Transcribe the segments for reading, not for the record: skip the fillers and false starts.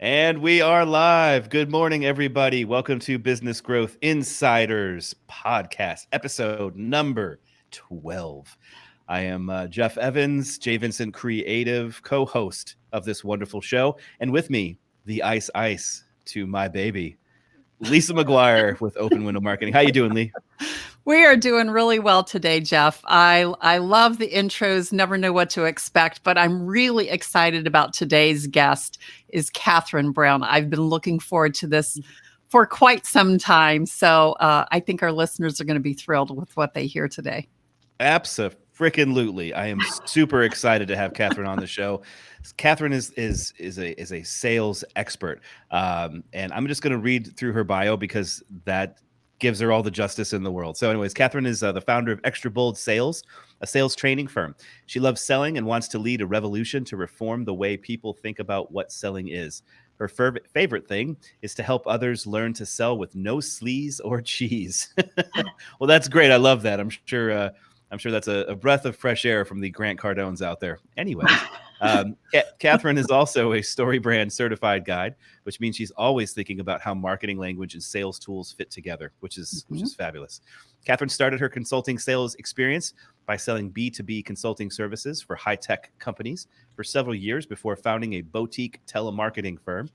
And we are live. Good morning, everybody. Welcome to Business Growth Insiders podcast, episode number 12. I am Jeff Evans, J. Vincent Creative, co-host of this wonderful show. And with me, the ice to my baby, Lisa McGuire with Open Window Marketing. How you doing, Lee? We are doing really well today, Jeff. I love the intros, never know what to expect, but I'm really excited about today's guest is Catherine Brown. I've been looking forward to this for quite some time. So I think our listeners are going to be thrilled with what they hear today. Abso-freaking-lutely. I am super excited to have Catherine on the show. Catherine is a sales expert, and I'm just going to read through her bio because that gives her all the justice in the world. So anyways, Catherine is the founder of Extra Bold Sales, a sales training firm. She loves selling and wants to lead a revolution to reform the way people think about what selling is. Her favorite thing is to help others learn to sell with no sleaze or cheese. Well, that's great. I love that. I'm sure that's a breath of fresh air from the Grant Cardones out there. Anyway, Catherine is also a StoryBrand certified guide, which means she's always thinking about how marketing language and sales tools fit together, which is fabulous. Catherine started her consulting sales experience by selling B2B consulting services for high-tech companies for several years before founding a boutique telemarketing firm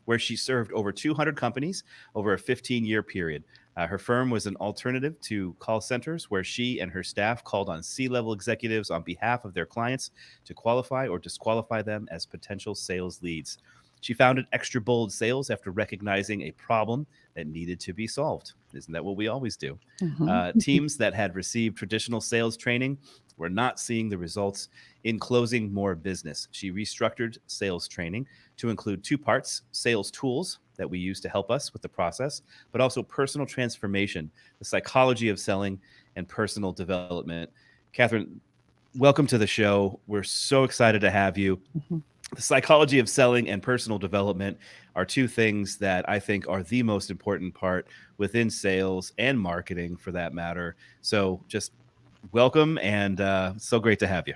where she served over 200 companies over a 15-year period. Her firm was an alternative to call centers where she and her staff called on C-level executives on behalf of their clients to qualify or disqualify them as potential sales leads. She founded Extra Bold Sales after recognizing a problem that needed to be solved. Isn't that what we always do? Teams that had received traditional sales training were not seeing the results in closing more business. She restructured sales training to include two parts: sales tools that we use to help us with the process, but also personal transformation, the psychology of selling, and personal development. Catherine, welcome to the show. We're so excited to have you. The psychology of selling and personal development are two things that I think are the most important part within sales and marketing, for that matter. So just welcome, and so great to have you.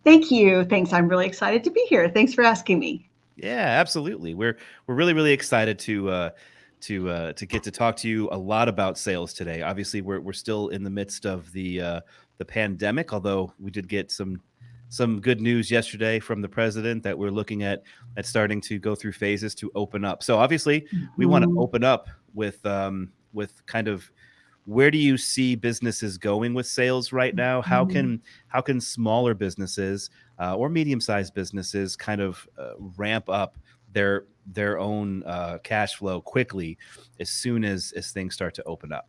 Thank you. Thanks. I'm really excited to be here. Thanks for asking me. Yeah, absolutely. We're really excited to get to talk to you a lot about sales today. Obviously, we're still in the midst of the pandemic, although we did get some good news yesterday from the president that we're looking at starting to go through phases to open up. So obviously, we want to open up with kind of, where do you see businesses going with sales right now? How can smaller businesses or medium-sized businesses kind of ramp up their own cash flow quickly as soon as things start to open up?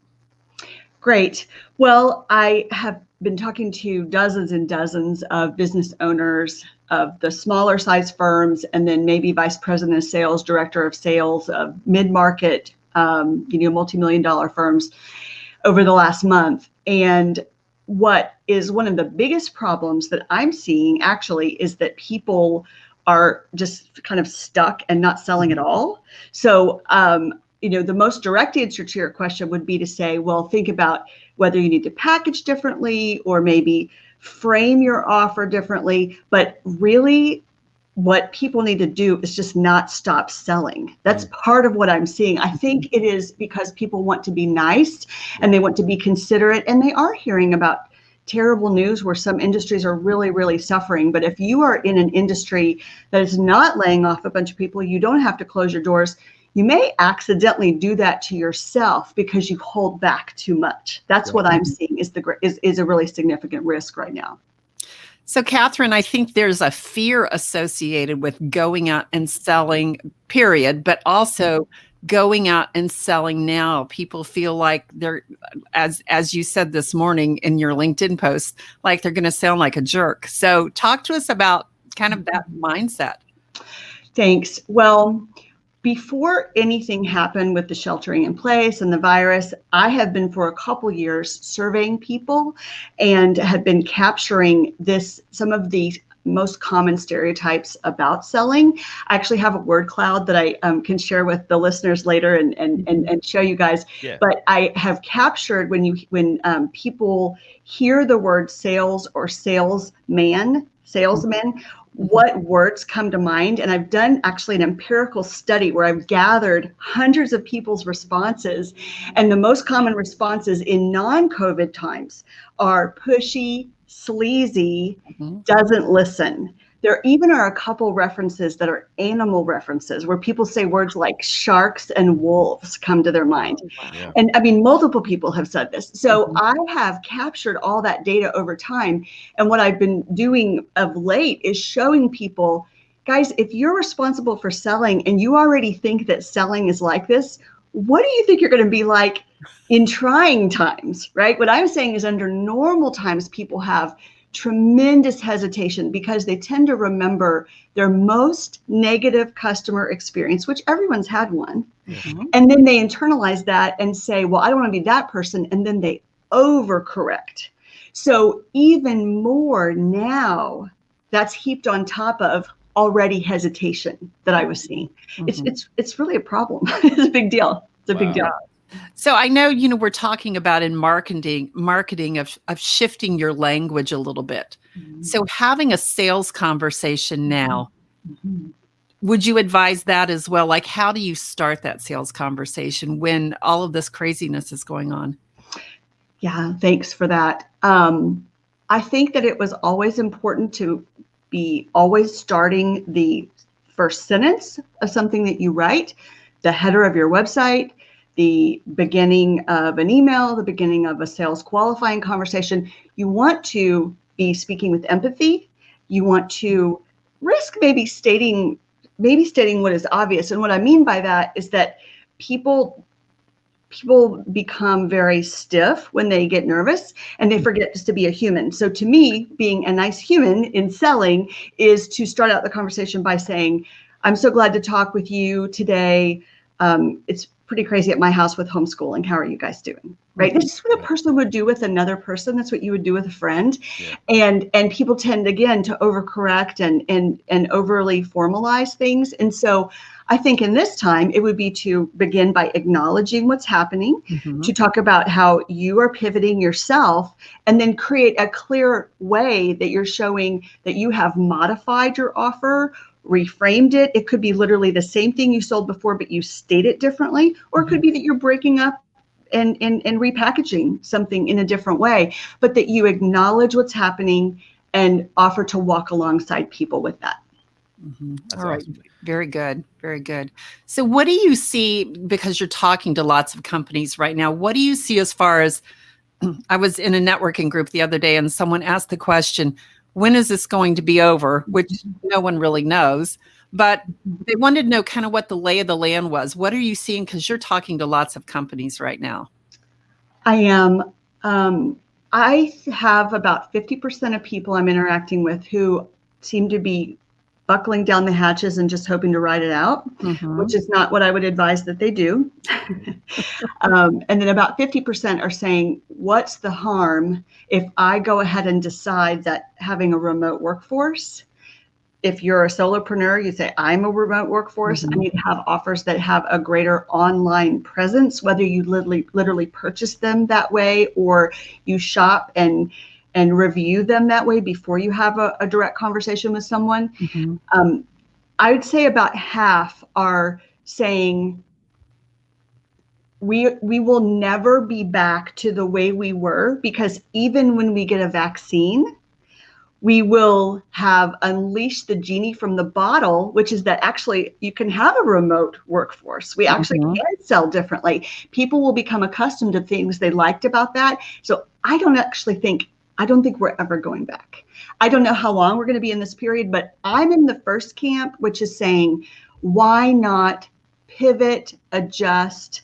Great. Well, I have been talking to dozens and dozens of business owners of the smaller size firms, and then maybe vice president of sales, director of sales of mid-market, multi-million-dollar firms over the last month. And what is one of the biggest problems that I'm seeing actually is that people are just kind of stuck and not selling at all. So, the most direct answer to your question would be to say, well, think about whether you need to package differently or maybe frame your offer differently. But really, what people need to do is just not stop selling. That's part of what I'm seeing. I think it is because people want to be nice and they want to be considerate, and they are hearing about terrible news where some industries are really, really suffering. But if you are in an industry that is not laying off a bunch of people, you don't have to close your doors. You may accidentally do that to yourself because you hold back too much. That's what I'm seeing is a really significant risk right now. So, Catherine, I think there's a fear associated with going out and selling, period, but also going out and selling now. People feel like they're, as you said this morning in your LinkedIn post, like they're going to sound like a jerk. So talk to us about kind of that mindset. Thanks. Well, before anything happened with the sheltering in place and the virus, I have been for a couple years surveying people and have been capturing some of the most common stereotypes about selling. I actually have a word cloud that I can share with the listeners later and show you guys. Yeah. But I have captured when people hear the word sales or salesman, what words come to mind. And I've done actually an empirical study where I've gathered hundreds of people's responses. And the most common responses in non-COVID times are pushy, sleazy, doesn't listen. There even are a couple references that are animal references where people say words like sharks and wolves come to their mind. Yeah. And I mean, multiple people have said this. So I have captured all that data over time. And what I've been doing of late is showing people, guys, if you're responsible for selling and you already think that selling is like this, what do you think you're going to be like in trying times, right? What I'm saying is under normal times, people have tremendous hesitation because they tend to remember their most negative customer experience, which everyone's had one. And then they internalize that and say, well, I don't want to be that person. And then they overcorrect. So even more now, that's heaped on top of already hesitation that I was seeing. It's really a problem. It's a big deal. It's a big deal. So I know, we're talking about in marketing of shifting your language a little bit. So having a sales conversation now, would you advise that as well? Like, how do you start that sales conversation when all of this craziness is going on? Yeah, thanks for that. I think that it was always important to be always starting the first sentence of something that you write, the header of your website, the beginning of an email, the beginning of a sales qualifying conversation. You want to be speaking with empathy. You want to risk maybe stating what is obvious. And what I mean by that is that people become very stiff when they get nervous and they forget just to be a human. So to me, being a nice human in selling is to start out the conversation by saying, I'm so glad to talk with you today. It's pretty crazy at my house with homeschooling. How are you guys doing? Right? This is what a person would do with another person. That's what you would do with a friend. Yeah. And people tend, again, to overcorrect and overly formalize things. And so I think in this time, it would be to begin by acknowledging what's happening, to talk about how you are pivoting yourself, and then create a clear way that you're showing that you have modified your offer, reframed it. It could be literally the same thing you sold before, but you state it differently, or it could be that you're breaking up and repackaging something in a different way, but that you acknowledge what's happening and offer to walk alongside people with that. All right. Awesome. Very good. Very good. So what do you see, because you're talking to lots of companies right now, what do you see as far as, I was in a networking group the other day and someone asked the question, when is this going to be over? Which no one really knows, but they wanted to know kind of what the lay of the land was. What are you seeing? Because you're talking to lots of companies right now. I am. I have about 50% of people I'm interacting with who seem to be buckling down the hatches and just hoping to ride it out, which is not what I would advise that they do. And then about 50% are saying, what's the harm if I go ahead and decide that having a remote workforce, if you're a solopreneur, you say, I'm a remote workforce, I need to have offers that have a greater online presence, whether you literally purchase them that way or you shop and review them that way before you have a direct conversation with someone. I would say about half are saying we will never be back to the way we were, because even when we get a vaccine, we will have unleashed the genie from the bottle, which is that actually you can have a remote workforce. We actually can sell differently. People will become accustomed to things they liked about that. So I don't think we're ever going back. I don't know how long we're going to be in this period, but I'm in the first camp, which is saying, why not pivot, adjust,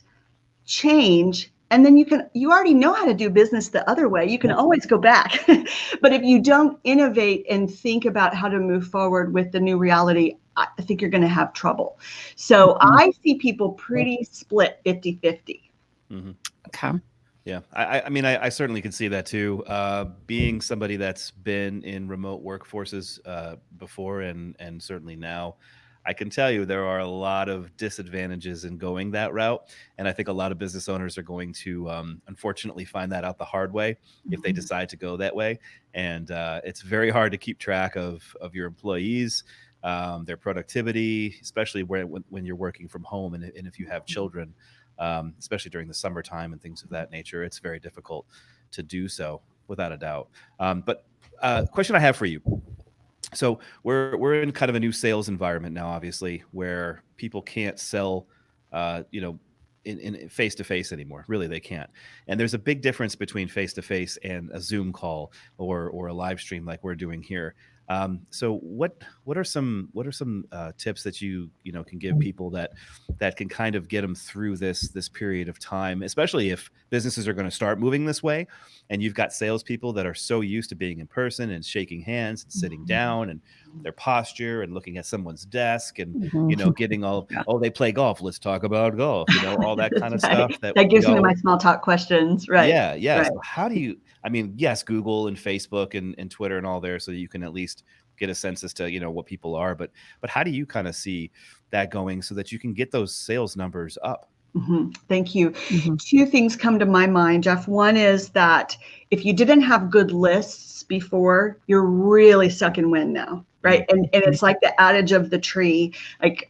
change? And then you already know how to do business the other way. You can always go back. But if you don't innovate and think about how to move forward with the new reality, I think you're going to have trouble. So I see people pretty split 50-50. Okay. Yeah, I mean, I certainly can see that too. Being somebody that's been in remote workforces before and certainly now, I can tell you there are a lot of disadvantages in going that route. And I think a lot of business owners are going to, unfortunately, find that out the hard way if they decide to go that way. And it's very hard to keep track of your employees, their productivity, especially when you're working from home, and if you have children, especially during the summertime and things of that nature. It's very difficult to do so, without a doubt. But question I have for you. So we're in kind of a new sales environment now, obviously, where people can't sell, in face to face anymore. Really, they can't. And there's a big difference between face to face and a Zoom call or a live stream like we're doing here. So what are some tips that you can give people that can kind of get them through this period of time, especially if businesses are going to start moving this way, and you've got salespeople that are so used to being in person and shaking hands and sitting down and their posture and looking at someone's desk and getting all, oh, they play golf, let's talk about golf, all that kind of stuff. That gives me my small talk questions, right? Yeah. Right. So how do you? I mean, yes, Google and Facebook and Twitter and all there, so you can at least get a sense as to what people are. But how do you kind of see that going so that you can get those sales numbers up? Thank you. Two things come to my mind, Jeff. One is that if you didn't have good lists before, you're really stuck in wind now, right? And it's like the adage of the tree, like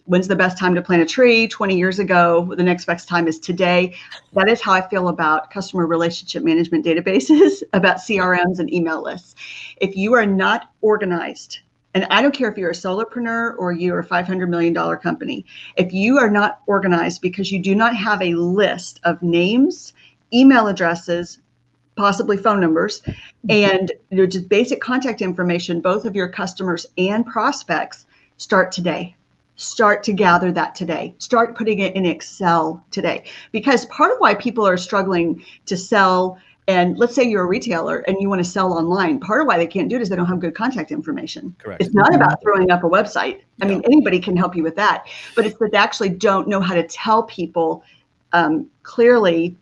when's the best time to plant a tree? 20 years ago. The next best time is today. That is how I feel about customer relationship management databases, about CRMs and email lists. If you are not organized, and I don't care if you're a solopreneur or you're a $500 million company, if you are not organized because you do not have a list of names, email addresses, possibly phone numbers, and just basic contact information, both of your customers and prospects, start today. Start to gather that today. Start putting it in Excel today. Because part of why people are struggling to sell, and let's say you're a retailer and you want to sell online, part of why they can't do it is they don't have good contact information. Correct. It's not about throwing up a website. I mean, anybody can help you with that, but it's that they actually don't know how to tell people clearly.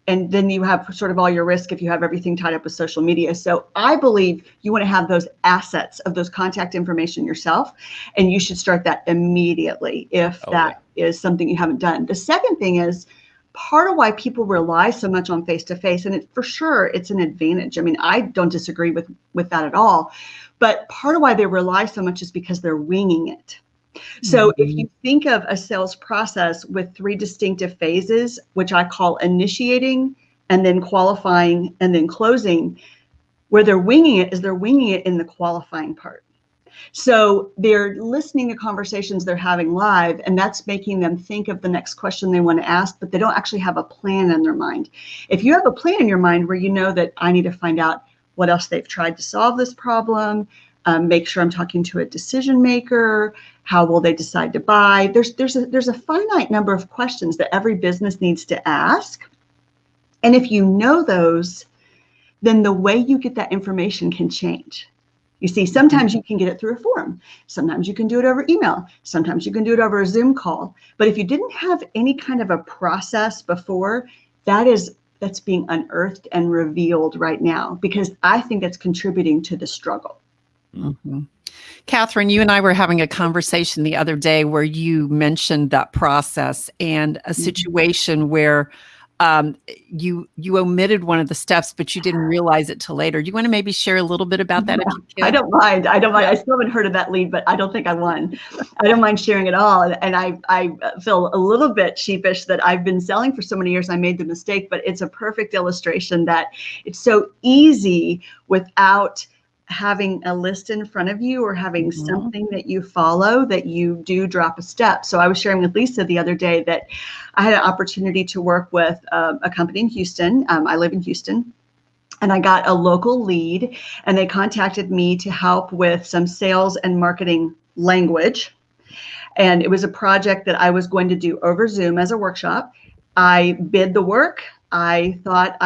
And then you have sort of all your risk if you have everything tied up with social media. So I believe you want to have those assets of those contact information yourself, and you should start that immediately if that is something you haven't done. The second thing is part of why people rely so much on face-to-face, and for sure it's an advantage. I mean, I don't disagree with that at all, but part of why they rely so much is because they're winging it. So if you think of a sales process with three distinctive phases, which I call initiating and then qualifying and then closing, where they're winging it is they're winging it in the qualifying part. So they're listening to conversations they're having live, and that's making them think of the next question they want to ask, but they don't actually have a plan in their mind. If you have a plan in your mind where you know that I need to find out what else they've tried to solve this problem, make sure I'm talking to a decision maker, how will they decide to buy? There's a finite number of questions that every business needs to ask. And if you know those, then the way you get that information can change. You see, sometimes you can get it through a form. Sometimes you can do it over email. Sometimes you can do it over a Zoom call. But if you didn't have any kind of a process before, that's being unearthed and revealed right now, because I think that's contributing to the struggle. Catherine, you and I were having a conversation the other day where you mentioned that process and a situation where you omitted one of the steps, but you didn't realize it till later. Do you want to maybe share a little bit about that? I don't mind. I still haven't heard of that lead, but I don't think I won. I don't mind sharing it all. And I feel a little bit sheepish that I've been selling for so many years. I made the mistake, but it's a perfect illustration that it's so easy without having a list in front of you or having something that you follow, that you do drop a step. So I was sharing with Lisa the other day that I had an opportunity to work with a company in Houston. I live in Houston, and I got a local lead, and they contacted me to help with some sales and marketing language. And it was a project that I was going to do over Zoom as a workshop. I bid the work. I thought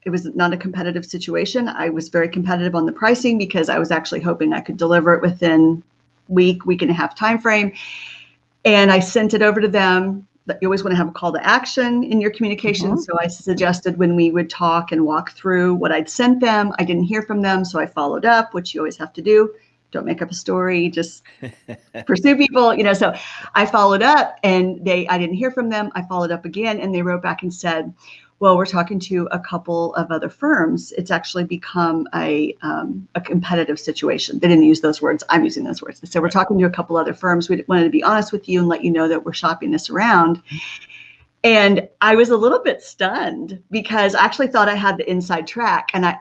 it was not a competitive situation. I was very competitive on the pricing because I was actually hoping I could deliver it within week and a half time frame. And I sent it over to them. But you always want to have a call to action in your communication. So I suggested when we would talk and walk through what I'd sent them, I didn't hear from them. So I followed up, which you always have to do. Don't make up a story. Just pursue people, So I followed up, and I didn't hear from them. I followed up again, and they wrote back and said, well, we're talking to a couple of other firms. It's actually become a competitive situation. They didn't use those words. I'm using those words. They said, we're talking to a couple other firms. We wanted to be honest with you and let you know that we're shopping this around. And I was a little bit stunned because I actually thought I had the inside track. And I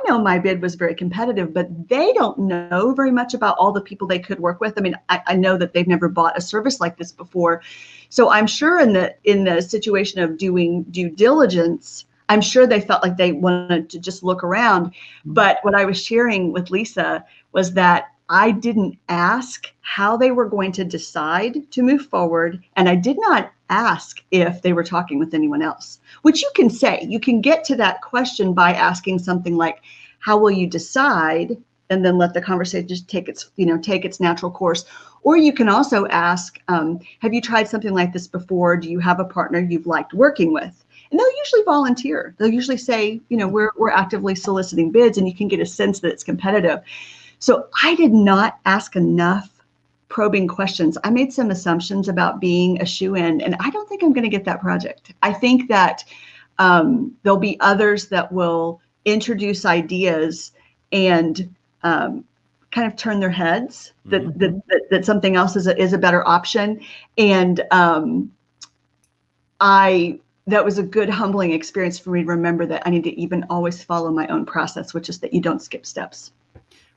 know my bid was very competitive, but they don't know very much about all the people they could work with. I mean, I know that they've never bought a service like this before. So I'm sure in the situation of doing due diligence, I'm sure they felt like they wanted to just look around. But what I was sharing with Lisa was that I didn't ask how they were going to decide to move forward. And I did not ask if they were talking with anyone else, which you can say. You can get to that question by asking something like, how will you decide? And then let the conversation just take its natural course. Or you can also ask, have you tried something like this before? Do you have a partner you've liked working with? And they'll usually volunteer. They'll usually say, we're actively soliciting bids, and you can get a sense that it's competitive. So I did not ask enough probing questions. I made some assumptions about being a shoo-in, and I don't think I'm going to get that project. I think that there'll be others that will introduce ideas and kind of turn their heads that something else is a better option. And that was a good humbling experience for me to remember that I need to even always follow my own process, which is that you don't skip steps.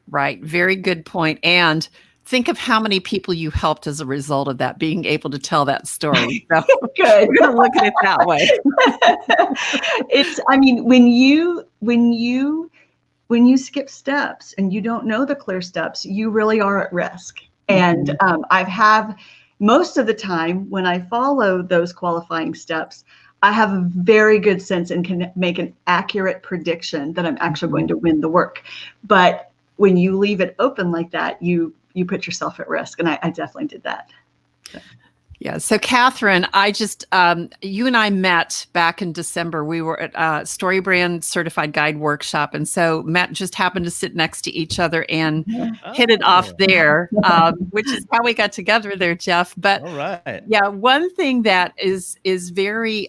Right. Very good point. And think of how many people you helped as a result of that, being able to tell that story. So good. We're going to look at it that way. When you skip steps and you don't know the clear steps, you really are at risk. And I've had most of the time when I follow those qualifying steps, I have a very good sense and can make an accurate prediction that I'm actually going to win the work. But when you leave it open like that, you put yourself at risk. And I definitely did that. Yeah. So Catherine, you and I met back in December. We were at StoryBrand Certified Guide Workshop. And so Matt just happened to sit next to each other and hit it off there, which is how we got together there, Jeff. But all right. Yeah, one thing that is very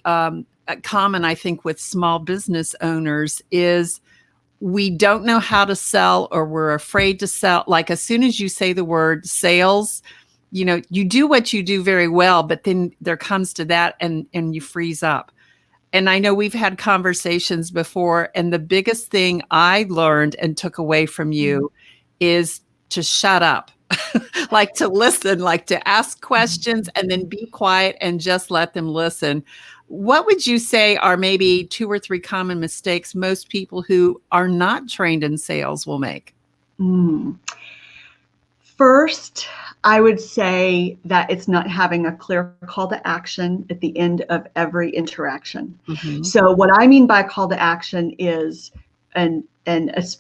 common, I think, with small business owners is we don't know how to sell, or we're afraid to sell. Like as soon as you say the word sales, you do what you do very well, but then there comes to that and you freeze up. And I know we've had conversations before, and the biggest thing I learned and took away from you is to shut up, like to listen, like to ask questions and then be quiet and just let them listen. What would you say are maybe 2 or 3 common mistakes most people who are not trained in sales will make? First, I would say that it's not having a clear call to action at the end of every interaction. So what I mean by call to action is, and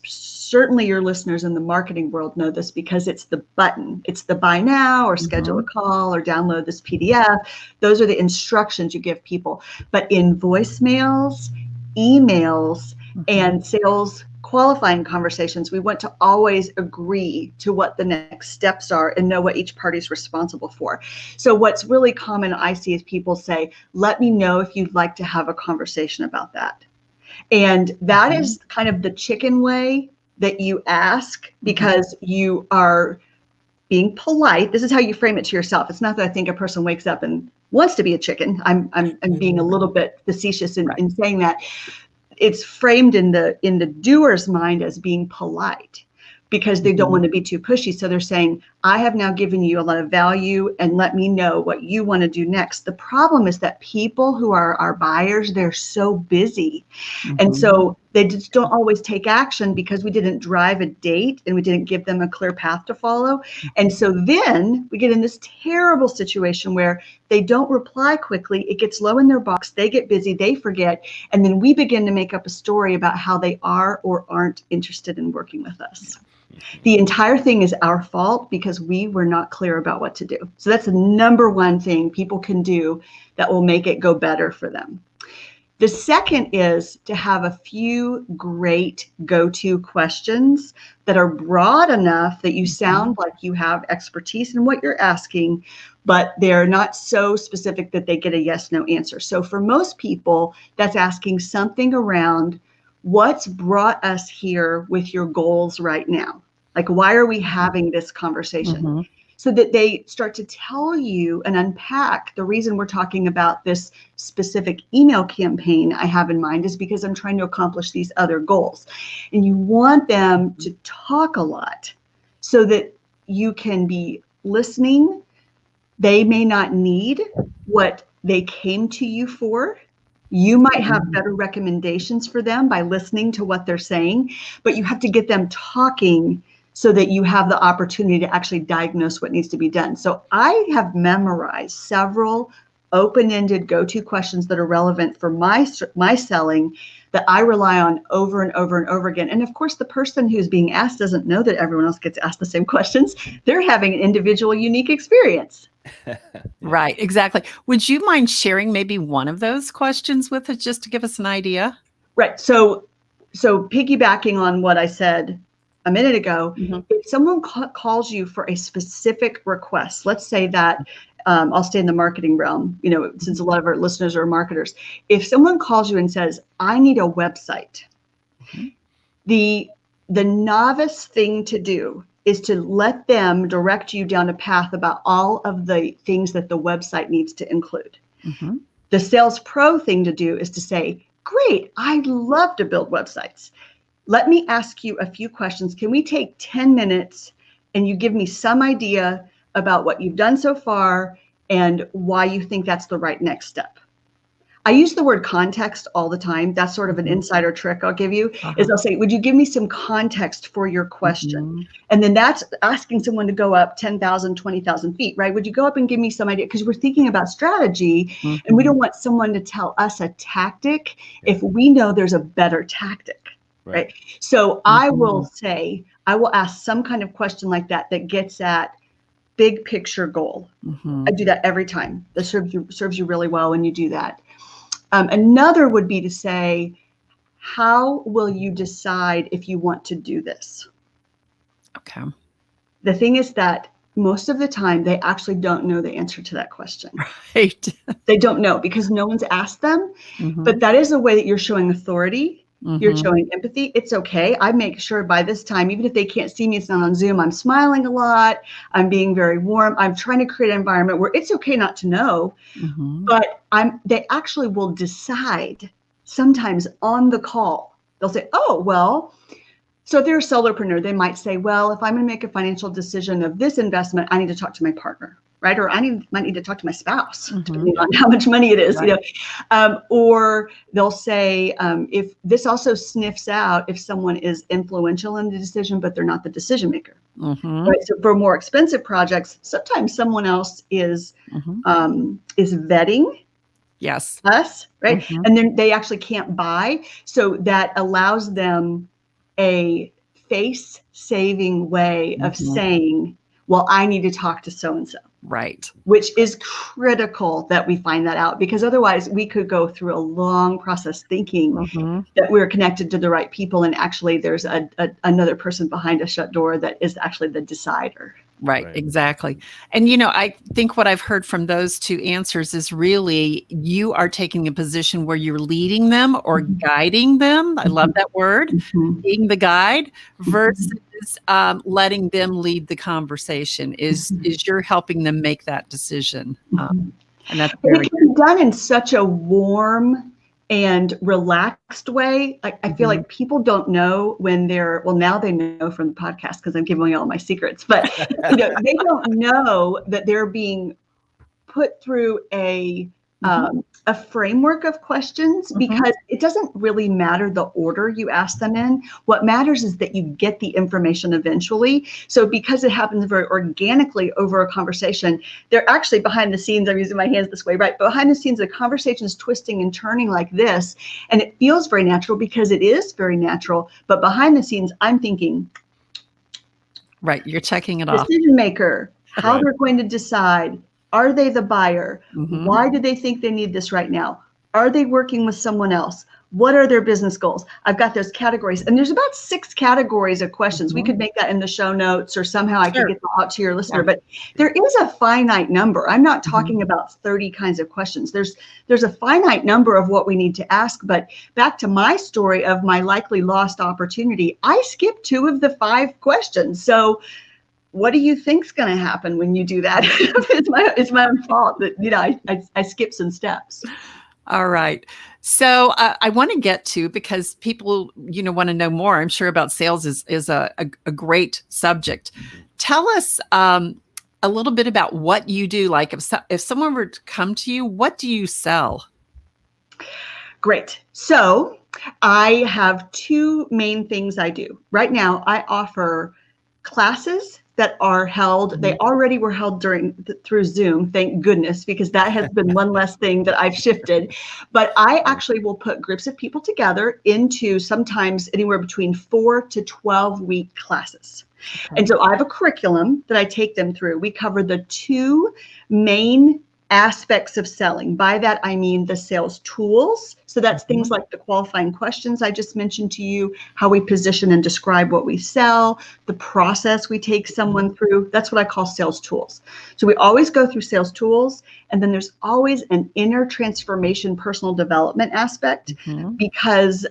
certainly your listeners in the marketing world know this because it's the button. It's the buy now or schedule a call or download this PDF. Those are the instructions you give people. But in voicemails, emails, and sales qualifying conversations, we want to always agree to what the next steps are and know what each party is responsible for. So what's really common I see is people say, let me know if you'd like to have a conversation about that. And that is kind of the chicken way that you ask because you are being polite. This is how you frame it to yourself. It's not that I think a person wakes up and wants to be a chicken. I'm being a little bit facetious in saying that. It's framed in the doer's mind as being polite because they don't want to be too pushy. So they're saying, I have now given you a lot of value and let me know what you want to do next. The problem is that people who are our buyers, they're so busy. And so they just don't always take action because we didn't drive a date and we didn't give them a clear path to follow. And so then we get in this terrible situation where they don't reply quickly. It gets low in their box. They get busy. They forget. And then we begin to make up a story about how they are or aren't interested in working with us. The entire thing is our fault because we were not clear about what to do. So that's the number one thing people can do that will make it go better for them. The second is to have a few great go-to questions that are broad enough that you sound like you have expertise in what you're asking, but they're not so specific that they get a yes, no answer. So for most people, that's asking something around what's brought us here with your goals right now. Like, why are we having this conversation? So that they start to tell you and unpack the reason we're talking about this specific email campaign I have in mind is because I'm trying to accomplish these other goals. And you want them to talk a lot so that you can be listening. They may not need what they came to you for. You might have better recommendations for them by listening to what they're saying, but you have to get them talking so that you have the opportunity to actually diagnose what needs to be done. So I have memorized several open-ended go-to questions that are relevant for my selling that I rely on over and over and over again. And of course, the person who's being asked doesn't know that everyone else gets asked the same questions. They're having an individual, unique experience. Right, exactly. Would you mind sharing maybe one of those questions with us just to give us an idea? Right. So piggybacking on what I said a minute ago, if someone calls you for a specific request, let's say that I'll stay in the marketing realm, since a lot of our listeners are marketers. If someone calls you and says, I need a website, the novice thing to do is to let them direct you down a path about all of the things that the website needs to include. The sales pro thing to do is to say, great, I love to build websites. Let me ask you a few questions. Can we take 10 minutes and you give me some idea about what you've done so far and why you think that's the right next step? I use the word context all the time. That's sort of an insider trick I'll give you, is I'll say, would you give me some context for your question? And then that's asking someone to go up 10,000, 20,000 feet, right? Would you go up and give me some idea? Because we're thinking about strategy and we don't want someone to tell us a tactic if we know there's a better tactic. Right. So I will ask some kind of question like that gets at big picture goal. I do that every time. That serves you really well when you do that. Another would be to say, how will you decide if you want to do this? Okay. The thing is that most of the time they actually don't know the answer to that question. Right. They don't know because no one's asked them. But that is a way that you're showing authority. You're showing empathy. It's okay. I make sure by this time, even if they can't see me, it's not on Zoom, I'm smiling a lot. I'm being very warm. I'm trying to create an environment where it's okay not to know, but they actually will decide sometimes on the call. They'll say, oh, well, so if they're a solopreneur, they might say, well, if I'm going to make a financial decision of this investment, I need to talk to my partner. Right? Or might need to talk to my spouse, depending on how much money it is, or they'll say, if this also sniffs out if someone is influential in the decision, but they're not the decision maker. Right? So for more expensive projects, sometimes someone else is vetting us, right? And then they actually can't buy. So that allows them a face-saving way of saying, well, I need to talk to so-and-so. Right. Which is critical that we find that out, because otherwise we could go through a long process thinking that we're connected to the right people. And actually there's another person behind a shut door that is actually the decider. Right, exactly. And, I think what I've heard from those two answers is really you are taking a position where you're leading them or guiding them. I love that word, being the guide versus letting them lead the conversation is you're helping them make that decision. And that's very it can be done in such a warm and relaxed way. I feel like people don't know when now they know from the podcast because I'm giving away all my secrets, but they don't know that they're being put through a framework of questions, because it doesn't really matter the order you ask them in. What matters is that you get the information eventually. So because it happens very organically over a conversation, they're actually behind the scenes, I'm using my hands this way, right? But behind the scenes, the conversation is twisting and turning like this, and it feels very natural because it is very natural. But behind the scenes, I'm thinking, right, you're checking it off. Decision maker, how they're going to decide. Are they the buyer? Why do they think they need this right now? Are they working with someone else? What are their business goals? I've got those categories, and there's about 6 categories of questions. We could make that in the show notes, or somehow I could Sure. get that out to your listener, Yeah. but there is a finite number. I'm not talking about 30 kinds of questions. There's a finite number of what we need to ask, but back to my story of my likely lost opportunity, I skipped 2 of the 5 questions. So what do you think's going to happen when you do that? It's my own fault that, I skipped some steps. All right. So I want to get to, because people, want to know more, I'm sure, about sales is a great subject. Tell us a little bit about what you do. Like if someone were to come to you, what do you sell? Great. So I have 2 main things I do. Right now, I offer classes that are held. They already were held through Zoom, thank goodness, because that has been one less thing that I've shifted. But I actually will put groups of people together into sometimes anywhere between 4 to 12-week classes. Okay. And so I have a curriculum that I take them through. We cover the 2 main aspects of selling. By that, I mean the sales tools. So that's things like the qualifying questions I just mentioned to you, how we position and describe what we sell, the process we take someone through. That's what I call sales tools. So we always go through sales tools, and then there's always an inner transformation, personal development aspect, because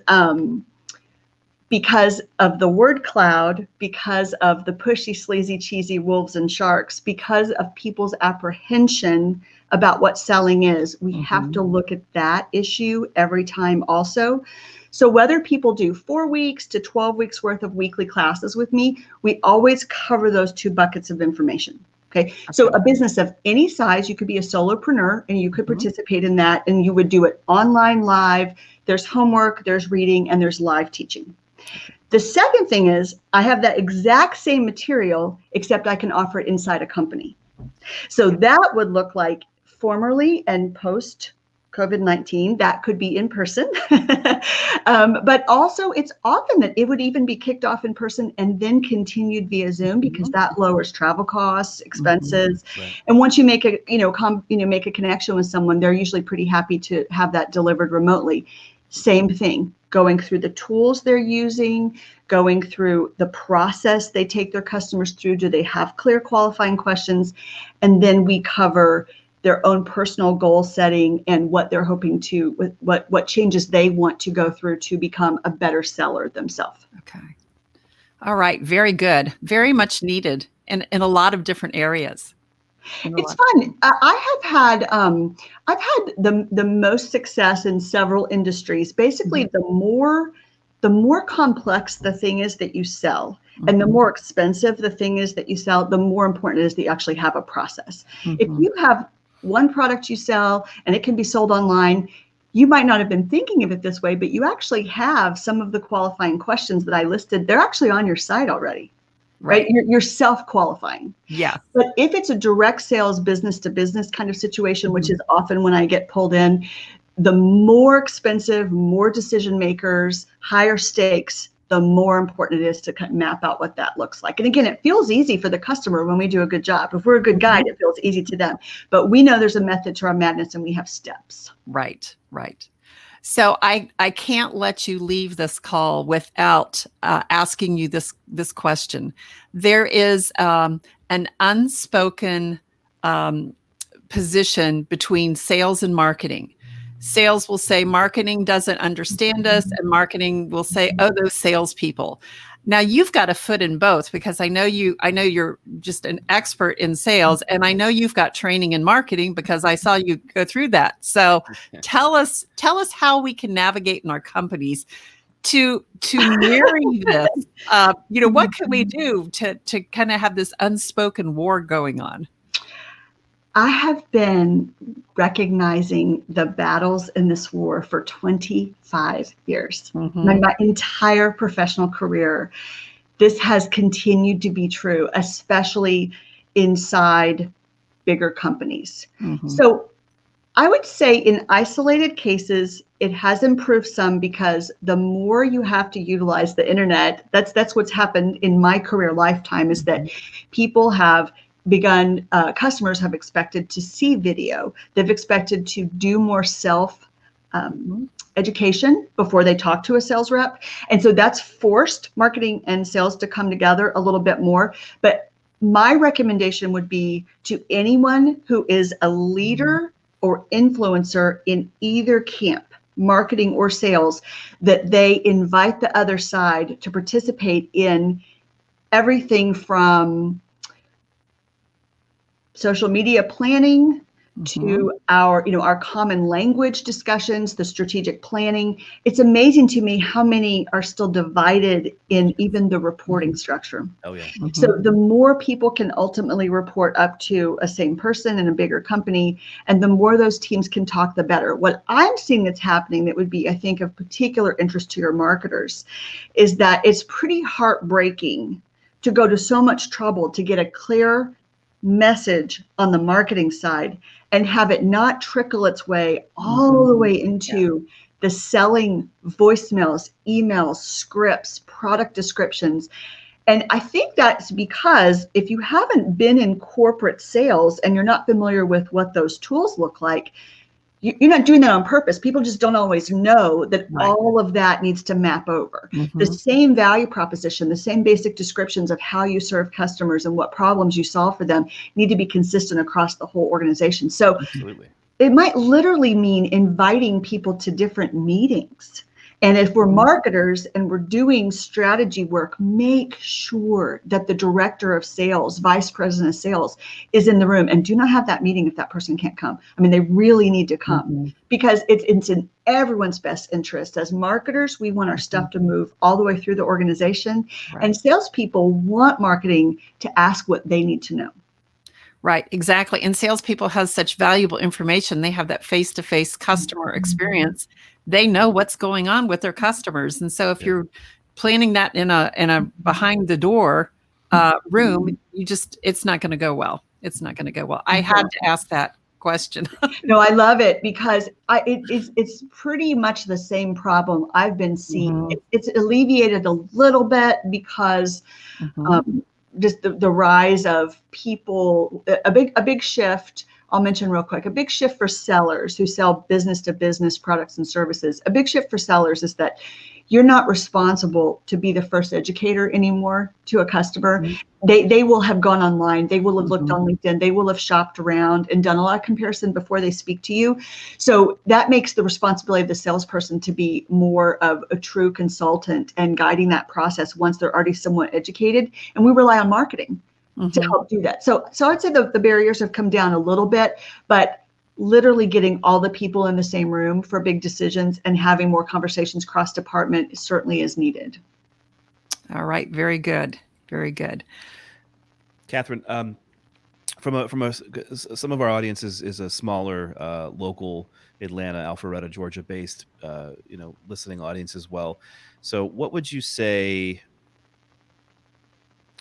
of the word cloud, because of the pushy, sleazy, cheesy wolves and sharks, because of people's apprehension about what selling is, we have to look at that issue every time also. So whether people do 4 weeks to 12 weeks worth of weekly classes with me, we always cover those 2 buckets of information. Okay. So a business of any size, you could be a solopreneur and you could participate in that, and you would do it online, live. There's homework, there's reading, and there's live teaching. The second thing is I have that exact same material, except I can offer it inside a company. So that would look like formerly and post COVID-19, that could be in person. But also it's often that it would even be kicked off in person and then continued via Zoom, because that lowers travel costs, expenses. Right. And once you make make a connection with someone, they're usually pretty happy to have that delivered remotely. Same thing, going through the tools they're using, going through the process they take their customers through. Do they have clear qualifying questions? And then we cover their own personal goal setting and what they're hoping to, what changes they want to go through to become a better seller themselves. Okay. All right. Very good. Very much needed in a lot of different areas. It's fun. I've had the most success in several industries. Basically, the more complex the thing is that you sell, and the more expensive the thing is that you sell, the more important it is that you actually have a process. If you have one product you sell and it can be sold online, you might not have been thinking of it this way, but you actually have some of the qualifying questions that I listed. They're actually on your site already. Right? You're self-qualifying. Yeah. But if it's a direct sales, business to business kind of situation, which is often when I get pulled in, the more expensive, more decision makers, higher stakes, the more important it is to kind of map out what that looks like. And again, it feels easy for the customer when we do a good job. If we're a good guide, it feels easy to them. But we know there's a method to our madness, and we have steps. Right. So I can't let you leave this call without asking you this question. There is an unspoken position between sales and marketing. Sales will say marketing doesn't understand us, and marketing will say, oh, those salespeople. Now you've got a foot in both, because I know you're just an expert in sales, and I know you've got training in marketing because I saw you go through that. So tell us how we can navigate in our companies to marry this. What can we do to kind of have this unspoken war going on? I have been recognizing the battles in this war for 25 years. My entire professional career, this has continued to be true, especially inside bigger companies. So I would say in isolated cases, it has improved some, because the more you have to utilize the internet, that's what's happened in my career lifetime, is that people have begun, customers have expected to see video. They've expected to do more self education before they talk to a sales rep. And so that's forced marketing and sales to come together a little bit more. But my recommendation would be to anyone who is a leader or influencer in either camp, marketing or sales, that they invite the other side to participate in everything from social media planning to our common language discussions, the strategic planning. It's amazing to me how many are still divided in even the reporting structure. Oh yeah. So the more people can ultimately report up to a same person in a bigger company, and the more those teams can talk, the better. What I'm seeing that's happening that would be, I think, of particular interest to your marketers is that it's pretty heartbreaking to go to so much trouble to get a clear message on the marketing side and have it not trickle its way all the way into the selling voicemails, emails, scripts, product descriptions. And I think that's because if you haven't been in corporate sales and you're not familiar with what those tools look like, you're not doing that on purpose. People just don't always know that all of that needs to map over. The same value proposition, the same basic descriptions of how you serve customers and what problems you solve for them need to be consistent across the whole organization. So it might literally mean inviting people to different meetings. And if we're marketers and we're doing strategy work, make sure that the director of sales, vice president of sales is in the room, and do not have that meeting if that person can't come. I mean, they really need to come because it's in everyone's best interest. As marketers, we want our stuff to move all the way through the organization, and salespeople want marketing to ask what they need to know. Right, exactly. And salespeople have such valuable information. They have that face-to-face customer experience. They know what's going on with their customers. And so if you're planning that in a behind the door room, it's not going to go well. It's not going to go well. I had to ask that question. No, I love it because it's pretty much the same problem I've been seeing. It's alleviated a little bit because just the rise of people, a big shift. I'll mention real quick, a big shift for sellers who sell business to business products and services. A big shift for sellers is that you're not responsible to be the first educator anymore to a customer. They will have gone online. They will have looked on LinkedIn. They will have shopped around and done a lot of comparison before they speak to you. So that makes the responsibility of the salesperson to be more of a true consultant and guiding that process once they're already somewhat educated. And we rely on marketing to help do that. So I'd say the barriers have come down a little bit, but literally getting all the people in the same room for big decisions and having more conversations cross department certainly is needed. All right. Very good. Very good. Catherine, some of our audience is a smaller local Atlanta, Alpharetta, Georgia based listening audience as well. So what would you say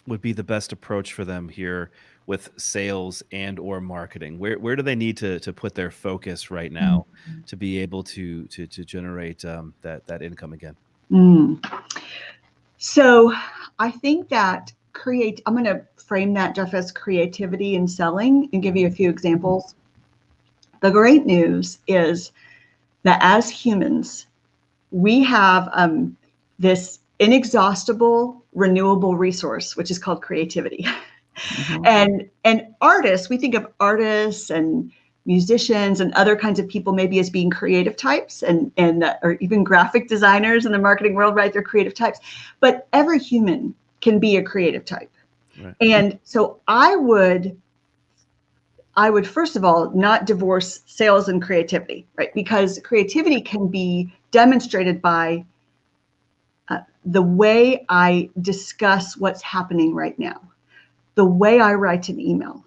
would be the best approach for them here with sales and or marketing? Where do they need to put their focus right now to be able to generate that income again? So I think that I'm going to frame that, Jeff, as creativity in selling and give you a few examples. The great news is that as humans, we have this inexhaustible, renewable resource, which is called creativity. And artists, we think of artists and musicians and other kinds of people maybe as being creative types and or even graphic designers in the marketing world, right? They're creative types. But every human can be a creative type. Right. And so I would first of all not divorce sales and creativity, right? Because creativity can be demonstrated by the way I discuss what's happening right now, the way I write an email,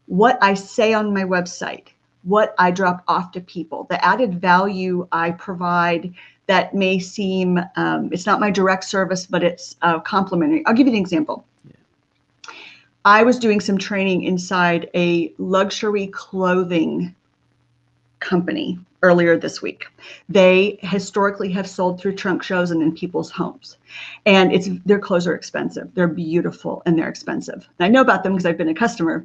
what I say on my website, what I drop off to people, the added value I provide that may seem, it's not my direct service, but it's complimentary. I'll give you an example. Yeah. I was doing some training inside a luxury clothing company earlier this week. They historically have sold through trunk shows and in people's homes. And their clothes are expensive. They're beautiful and they're expensive. And I know about them because I've been a customer.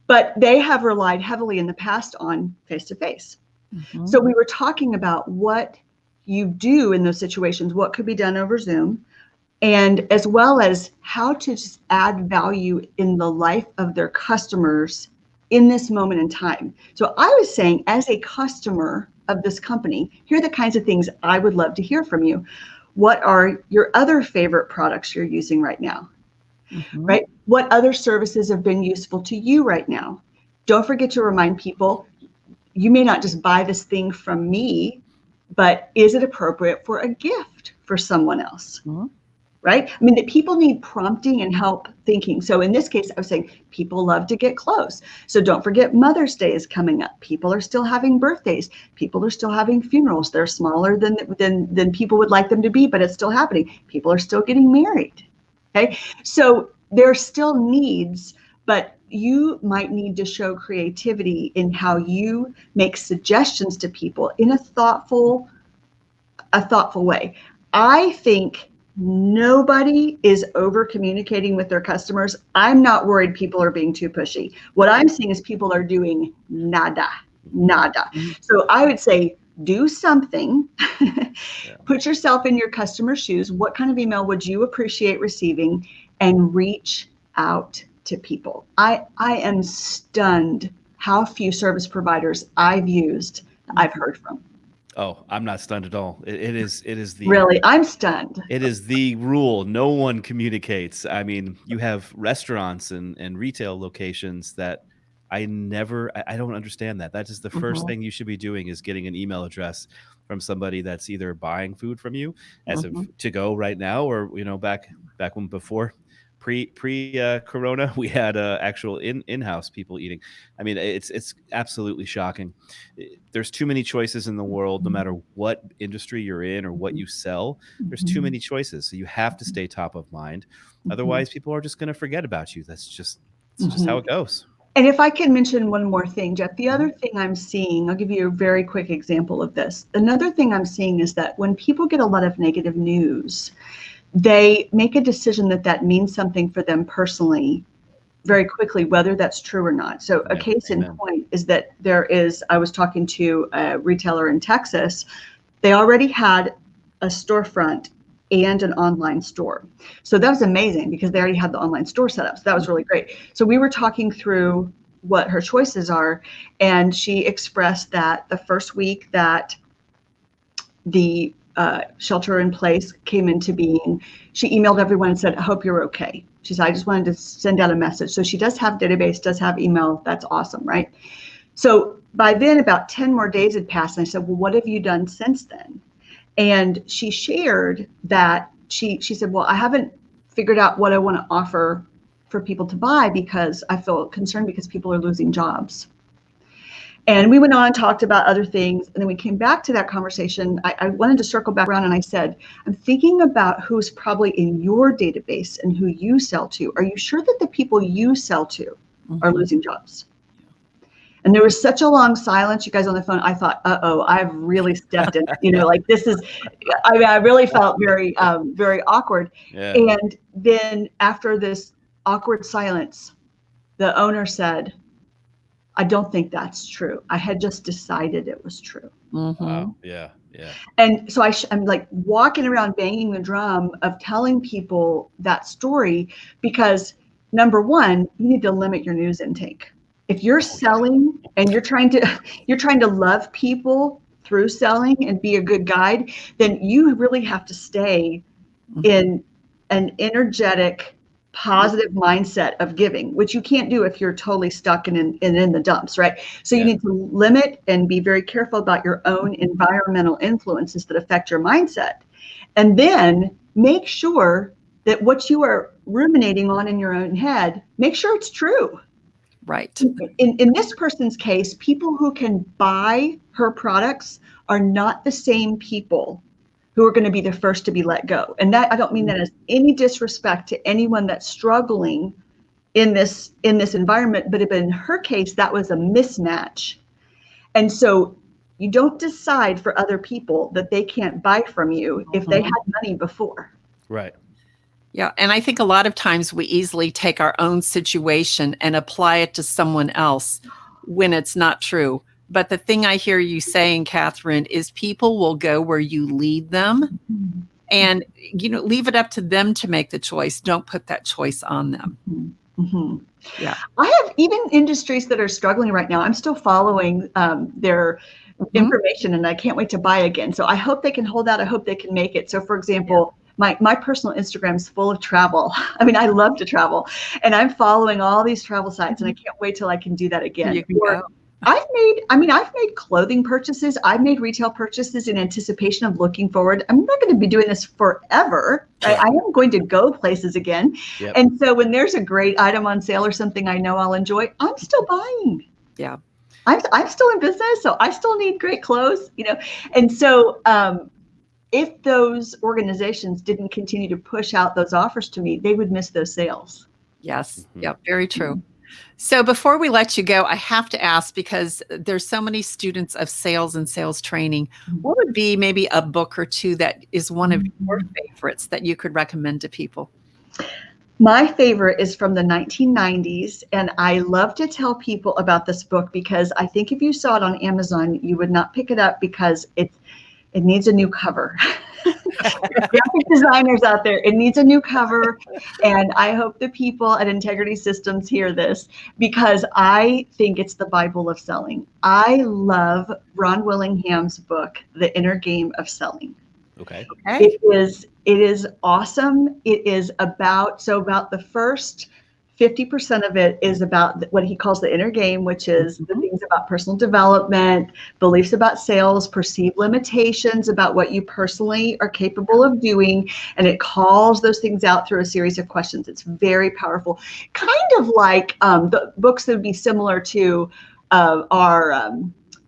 But they have relied heavily in the past on face-to-face. Mhm. So we were talking about what you do in those situations, what could be done over Zoom, and as well as how to just add value in the life of their customers in this moment in time. So I was saying, as a customer of this company, here are the kinds of things I would love to hear from you. What are your other favorite products you're using right now? Mhm. Right? What other services have been useful to you right now? Don't forget to remind people, you may not just buy this thing from me, but is it appropriate for a gift for someone else? Mhm. Right? I mean, that people need prompting and help thinking. So in this case, I was saying people love to get close. So don't forget Mother's Day is coming up. People are still having birthdays. People are still having funerals. They're smaller than people would like them to be, but it's still happening. People are still getting married. Okay. So there are still needs, but you might need to show creativity in how you make suggestions to people in a thoughtful way. I think nobody is over communicating with their customers. I'm not worried people are being too pushy. What I'm seeing is people are doing nada. So I would say do something. Put yourself in your customer's shoes. What kind of email would you appreciate receiving? And reach out to people. I am stunned how few service providers I've heard from. Oh, I'm not stunned at all. It is the Really, I'm stunned. it is the rule. No one communicates. I mean, you have restaurants and retail locations that I don't understand that. That is the first Mhm. thing you should be doing is getting an email address from somebody that's either buying food from you as of Mhm. to go right now, or back when before pre corona, we had actual in-house people eating. I mean, it's absolutely shocking. There's too many choices in the world, no matter what industry you're in or what you sell. There's too many choices, so you have to stay top of mind. Otherwise, people are just going to forget about you. It's just how it goes. And if I can mention one more thing, Jeff, the other thing I'm seeing, I'll give you a very quick example of this. Another thing I'm seeing is that when people get a lot of negative news, they make a decision that means something for them personally very quickly, whether that's true or not. So a Yeah, case in amen. point is that I was talking to a retailer in Texas. They already had a storefront and an online store. So that was amazing because they already had the online store set up. So that was really great. So we were talking through what her choices are, and she expressed that the first week that the shelter in place came into being, she emailed everyone and said, I hope you're okay. She said, I just wanted to send out a message. So she does have database, does have email. That's awesome, right? So by then, about 10 more days had passed. And I said, well, what have you done since then? And she shared that she said, well, I haven't figured out what I want to offer for people to buy because I feel concerned because people are losing jobs. And we went on and talked about other things. And then we came back to that conversation. I wanted to circle back around and I said, I'm thinking about who's probably in your database and who you sell to. Are you sure that the people you sell to are losing jobs? And there was such a long silence, you guys on the phone. I thought, I've really stepped in, like this is, I really felt very, very awkward. Yeah. And then after this awkward silence, the owner said, I don't think that's true. I had just decided it was true. Wow. Yeah. And so I'm like walking around banging the drum of telling people that story because number one, you need to limit your news intake. If you're selling and you're trying to love people through selling and be a good guide, then you really have to stay in an energetic, positive mindset of giving, which you can't do if you're totally stuck in the dumps, right? So you need to limit and be very careful about your own environmental influences that affect your mindset. And then make sure that what you are ruminating on in your own head, make sure it's true. Right. In this person's case, people who can buy her products are not the same people who are going to be the first to be let go. And that, I don't mean that as any disrespect to anyone that's struggling in this environment, but in her case, that was a mismatch. And so you don't decide for other people that they can't buy from you if they had money before. Right. Yeah. And I think a lot of times we easily take our own situation and apply it to someone else when it's not true. But the thing I hear you saying, Catherine, is people will go where you lead them, and leave it up to them to make the choice. Don't put that choice on them. Mm-hmm. Yeah. I have even industries that are struggling right now. I'm still following their information, and I can't wait to buy again. So I hope they can hold out. I hope they can make it. So for example, my personal Instagram is full of travel. I mean, I love to travel, and I'm following all these travel sites, and I can't wait till I can do that again. You can go. I've made clothing purchases. I've made retail purchases in anticipation of looking forward. I'm not going to be doing this forever. I am going to go places again. Yep. And so when there's a great item on sale or something I know I'll enjoy, I'm still buying. Yeah. I'm still in business, so I still need great clothes, And so if those organizations didn't continue to push out those offers to me, they would miss those sales. Yes. Yeah. Very true. So before we let you go, I have to ask, because there's so many students of sales and sales training, what would be maybe a book or two that is one of your favorites that you could recommend to people? My favorite is from the 1990s, and I love to tell people about this book because I think if you saw it on Amazon, you would not pick it up because it needs a new cover. Graphic designers out there, it needs a new cover. And I hope the people at Integrity Systems hear this, because I think it's the Bible of selling. I love Ron Willingham's book, The Inner Game of Selling. Okay. It is awesome. It is about the first 50% of it is about what he calls the inner game, which is the things about personal development, beliefs about sales, perceived limitations about what you personally are capable of doing. And it calls those things out through a series of questions. It's very powerful, kind of like the books that would be similar to our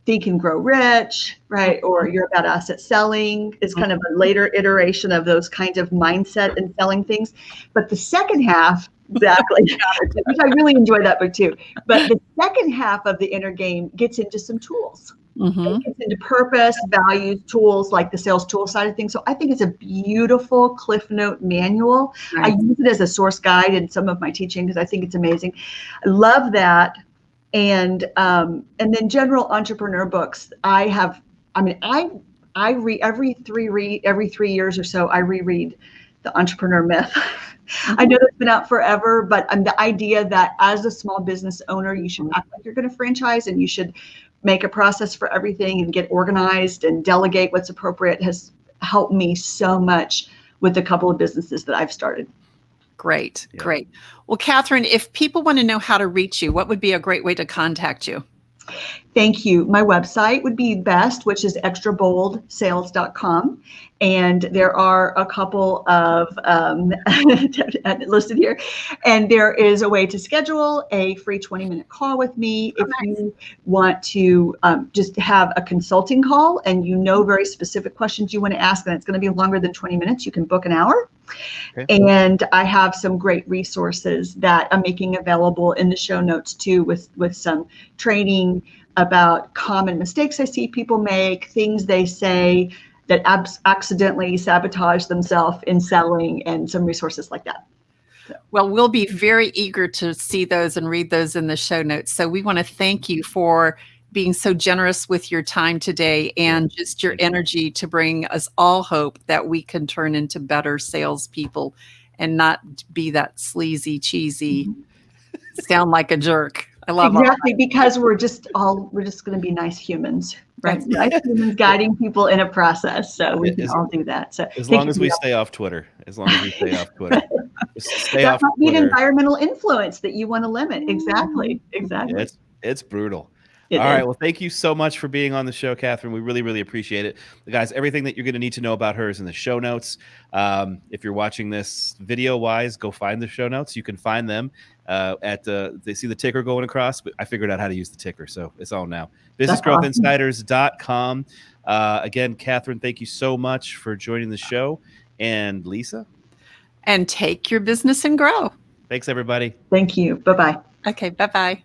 Think and Grow Rich, right? Or You're About Asset Selling is kind of a later iteration of those kinds of mindset and selling things. But the second half, exactly, which I really enjoy that book too. But the second half of the inner game gets into some tools. It gets into purpose, values, tools, like the sales tool side of things. So I think it's a beautiful Cliff Note manual. Nice. I use it as a source guide in some of my teaching because I think it's amazing. I love that. And then general entrepreneur books. I read every 3 years or so. I reread The Entrepreneur Myth. I know that's been out forever, but the idea that as a small business owner, you should act like you're going to franchise, and you should make a process for everything and get organized and delegate what's appropriate has helped me so much with a couple of businesses that I've started. Great. Great. Well, Catherine, if people want to know how to reach you, what would be a great way to contact you? Thank you. My website would be best, which is extraboldsales.com. And there are a couple of listed here. And there is a way to schedule a free 20-minute call with me. If you want to just have a consulting call and very specific questions you want to ask, and it's going to be longer than 20 minutes, you can book an hour. Okay. And I have some great resources that I'm making available in the show notes too, with some training about common mistakes I see people make, things they say that accidentally sabotage themselves in selling, and some resources like that. So. Well, we'll be very eager to see those and read those in the show notes. So we want to thank you for being so generous with your time today and just your energy to bring us all hope that we can turn into better salespeople and not be that sleazy, cheesy, sound like a jerk. I love exactly, because we're just going to be nice humans, right? Nice humans guiding people in a process. So we can all do that. So as long as we stay off Twitter, Stay that off might be an Twitter. Environmental influence that you want to limit. Exactly. Yeah, it's brutal. All right. Well, thank you so much for being on the show, Catherine. We really, really appreciate it. Guys, everything that you're going to need to know about her is in the show notes. If you're watching this video-wise, go find the show notes. You can find them they see the ticker going across, but I figured out how to use the ticker, so it's all now. BusinessGrowthInsiders.com. Again, Catherine, thank you so much for joining the show. And Lisa? And take your business and grow. Thanks, everybody. Thank you. Bye-bye. Okay, bye-bye.